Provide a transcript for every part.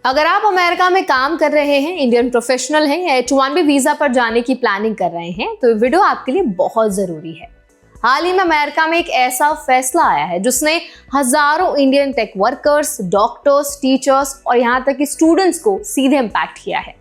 अगर आप अमेरिका में काम कर रहे हैं, इंडियन प्रोफेशनल हैं या H-1B वीजा पर जाने की प्लानिंग कर रहे हैं तो वीडियो आपके लिए बहुत जरूरी है। हाल ही में अमेरिका में एक ऐसा फैसला आया है जिसने हजारों Indian tech workers, doctors, teachers और यहाँ तक कि स्टूडेंट्स को सीधे इम्पैक्ट किया है।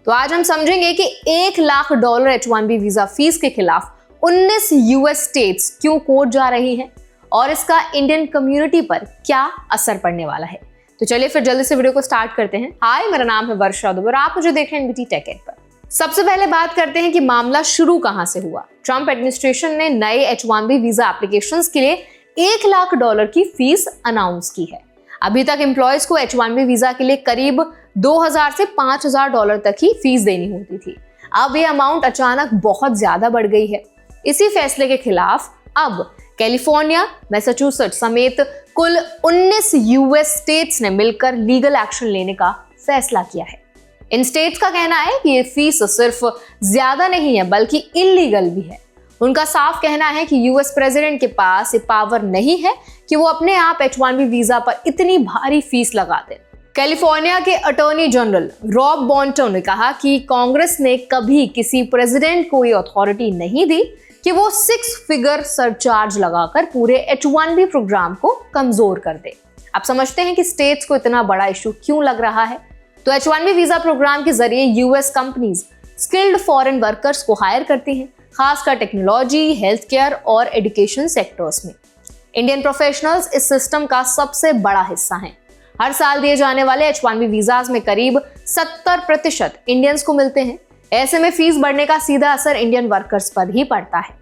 तो आज हम समझेंगे कि $1 लाख H-1B वीजा फीस के खिलाफ 19 यूएस स्टेट्स क्यों कोर्ट जा रही हैं और इसका इंडियन कम्युनिटी पर क्या असर पड़ने वाला है। तो चलिए फिर जल्दी से वीडियो को स्टार्ट करते हैं। हाय, मेरा नाम है वर्षा दुबे और आप मुझे देख रहे हैं NBT टेक एड पर। सबसे पहले बात करते हैं कि मामला शुरू कहां से हुआ। ट्रंप एडमिनिस्ट्रेशन ने नए H-1B वीजा एप्लीकेशंस के लिए $1 लाख की फीस अनाउंस की है। अभी तक एम्प्लॉयज को H-1B वीजा के लिए करीब $2,000 से $5,000 तक ही फीस देनी होती थी। अब ये अमाउंट अचानक बहुत ज्यादा बढ़ गई है। इसी फैसले के खिलाफ अब कैलिफोर्निया, मैसाचुसेट्स समेत कुल 19 यूएस स्टेट्स ने मिलकर लीगल एक्शन लेने का फैसला किया है। इन स्टेट्स का कहना है कि ये फीस सिर्फ ज्यादा नहीं है बल्कि इलीगल भी है। उनका साफ कहना है कि यूएस प्रेसिडेंट के पास ये पावर नहीं है कि वो अपने आप H-1B वीजा पर इतनी भारी फीस लगा दे। कैलिफोर्निया के अटॉर्नी जनरल रॉब बॉन्टो ने कहा कि कांग्रेस ने कभी किसी प्रेसिडेंट को ये अथॉरिटी नहीं दी कि वो 6 फिगर सरचार्ज लगाकर पूरे H-1B प्रोग्राम को कमजोर कर दे। आप समझते हैं कि स्टेट्स को इतना बड़ा इशू क्यों लग रहा है। तो H-1B वीजा प्रोग्राम के जरिए US companies skilled foreign workers को हायर करती हैं, खासकर टेक्नोलॉजी, हेल्थ केयर और एजुकेशन सेक्टर्स में। इंडियन प्रोफेशनल्स इस सिस्टम का सबसे बड़ा हिस्सा हैं। हर साल दिए जाने वाले H-1B वीजाज में करीब 70% इंडियंस को मिलते हैं। ऐसे में फीस बढ़ने का सीधा असर इंडियन वर्कर्स पर ही पड़ता है।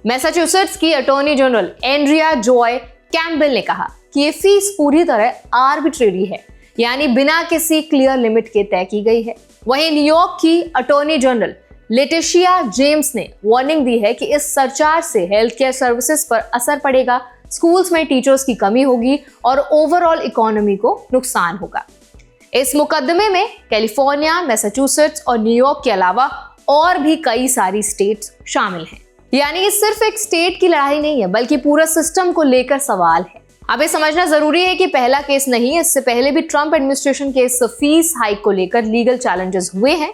मैसाचुसेट्स की attorney general Andrea Joy Campbell ने कहा कि ये फीस पूरी तरह आर्बिट्रेरी है, यानी बिना किसी क्लियर लिमिट के तय की गई है। वहीं न्यूयॉर्क की अटॉर्नी जनरल लेटिशिया जेम्स ने वार्निंग दी है कि इस सरचार्ज से हेल्थ केयर सर्विसेज पर असर पड़ेगा, स्कूल्स में टीचर्स की कमी होगी और ओवरऑल इकोनॉमी को नुकसान होगा। इस मुकदमे में कैलिफोर्निया, मैसाचुसेट्स और न्यूयॉर्क के अलावा और भी कई सारी स्टेट्स शामिल हैं। यानी ये सिर्फ एक स्टेट की लड़ाई नहीं है बल्कि पूरा सिस्टम को लेकर सवाल है। अब ये समझना जरूरी है कि पहला केस नहीं है, इससे पहले भी ट्रंप एडमिनिस्ट्रेशन के इस फीस हाइक को लेकर लीगल चैलेंजेस हुए हैं।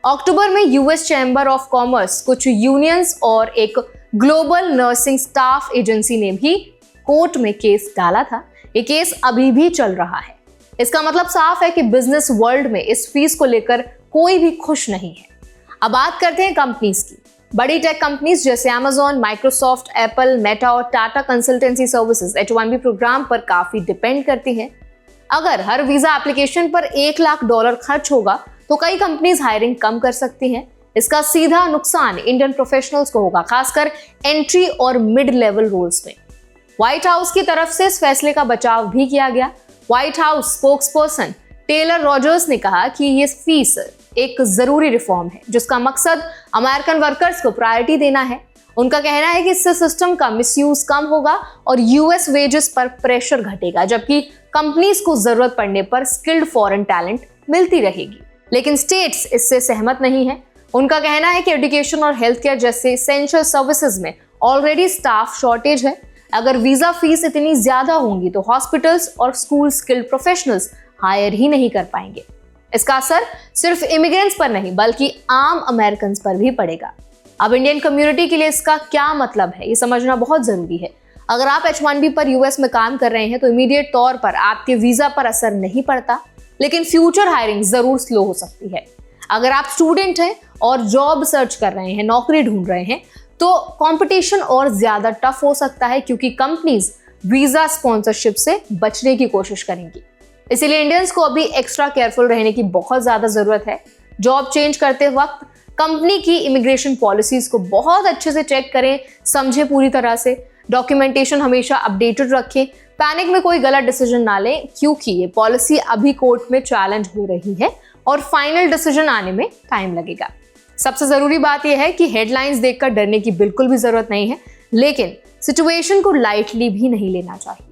अक्टूबर में यूएस चैम्बर ऑफ कॉमर्स, कुछ यूनियंस और एक ग्लोबल नर्सिंग स्टाफ एजेंसी ने भी कोर्ट में केस डाला था। ये केस अभी भी चल रहा है। इसका मतलब साफ है कि बिजनेस वर्ल्ड में इस फीस को लेकर कोई भी खुश नहीं है। अब बात करते हैं कंपनीज की। बड़ी टेक कंपनीज जैसे Amazon, माइक्रोसॉफ्ट, एप्पल, मेटा और Tata consultancy services H-1B programme पर काफी डिपेंड करती हैं। अगर हर वीजा एप्लीकेशन पर $1 लाख खर्च होगा तो कई कंपनीज हायरिंग कम कर सकती हैं। इसका सीधा नुकसान इंडियन प्रोफेशनल्स को होगा, खासकर एंट्री और मिड लेवल रोल्स में। व्हाइट हाउस की तरफ से इस फैसले का बचाव भी किया गया। White House spokesperson Taylor Rogers ने कहा कि ये फीस एक जरूरी रिफॉर्म है जिसका मकसद अमेरिकन वर्कर्स को प्रायोरिटी देना है। उनका कहना है कि इससे सिस्टम का मिसयूज कम होगा और यूएस वेजेस पर प्रेशर घटेगा, जबकि कंपनीज को जरूरत पड़ने पर स्किल्ड फॉरेन टैलेंट मिलती रहेगी। लेकिन स्टेट्स इससे सहमत नहीं है। उनका कहना है कि एजुकेशन और हेल्थ केयर जैसे एसेंशियल सर्विसेज में ऑलरेडी स्टाफ शॉर्टेज है। अगर वीजा फीस इतनी ज्यादा होंगी तो हॉस्पिटल्स और स्कूल स्किल्ड प्रोफेशनल्स हायर ही नहीं कर पाएंगे। इसका असर सिर्फ इमिग्रेंट्स पर नहीं बल्कि आम अमेरिकन पर भी पड़ेगा। अब इंडियन कम्युनिटी के लिए इसका क्या मतलब है, ये समझना बहुत जरूरी है। अगर आप H-1B पर यूएस में काम कर रहे हैं तो इमीडिएट तौर पर आपके वीजा पर असर नहीं पड़ता, लेकिन फ्यूचर हायरिंग जरूर स्लो हो सकती है। अगर आप स्टूडेंट हैं और जॉब सर्च कर रहे हैं, नौकरी ढूंढ रहे हैं, तो कंपटीशन और ज्यादा टफ हो सकता है क्योंकि कंपनीज वीजा स्पॉन्सरशिप से बचने की कोशिश करेंगी। इसीलिए इंडियंस को अभी एक्स्ट्रा केयरफुल रहने की बहुत ज्यादा जरूरत है। जॉब चेंज करते वक्त कंपनी की इमिग्रेशन पॉलिसीज को बहुत अच्छे से चेक करें, समझे पूरी तरह से। डॉक्यूमेंटेशन हमेशा अपडेटेड रखें। पैनिक में कोई गलत डिसीजन ना लें क्योंकि ये पॉलिसी अभी कोर्ट में चैलेंज हो रही है और फाइनल डिसीजन आने में टाइम लगेगा। सबसे जरूरी बात यह है कि हेडलाइंस देखकर डरने की बिल्कुल भी जरूरत नहीं है, लेकिन सिचुएशन को लाइटली भी नहीं लेना चाहिए।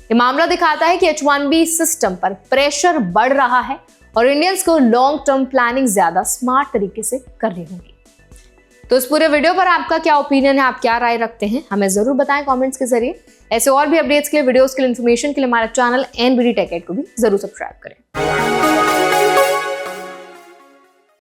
ये मामला दिखाता है कि H-1B सिस्टम पर प्रेशर बढ़ रहा है और इंडियंस को लॉन्ग टर्म प्लानिंग ज्यादा स्मार्ट तरीके से करनी होगी। तो इस पूरे वीडियो पर आपका क्या ओपिनियन है, आप क्या राय रखते हैं, हमें जरूर बताएं कमेंट्स के जरिए। ऐसे और भी अपडेट्स के लिए, वीडियोस के लिए, इन्फॉर्मेशन के लिए हमारा चैनल NBT टेक एड को भी जरूर सब्सक्राइब करें।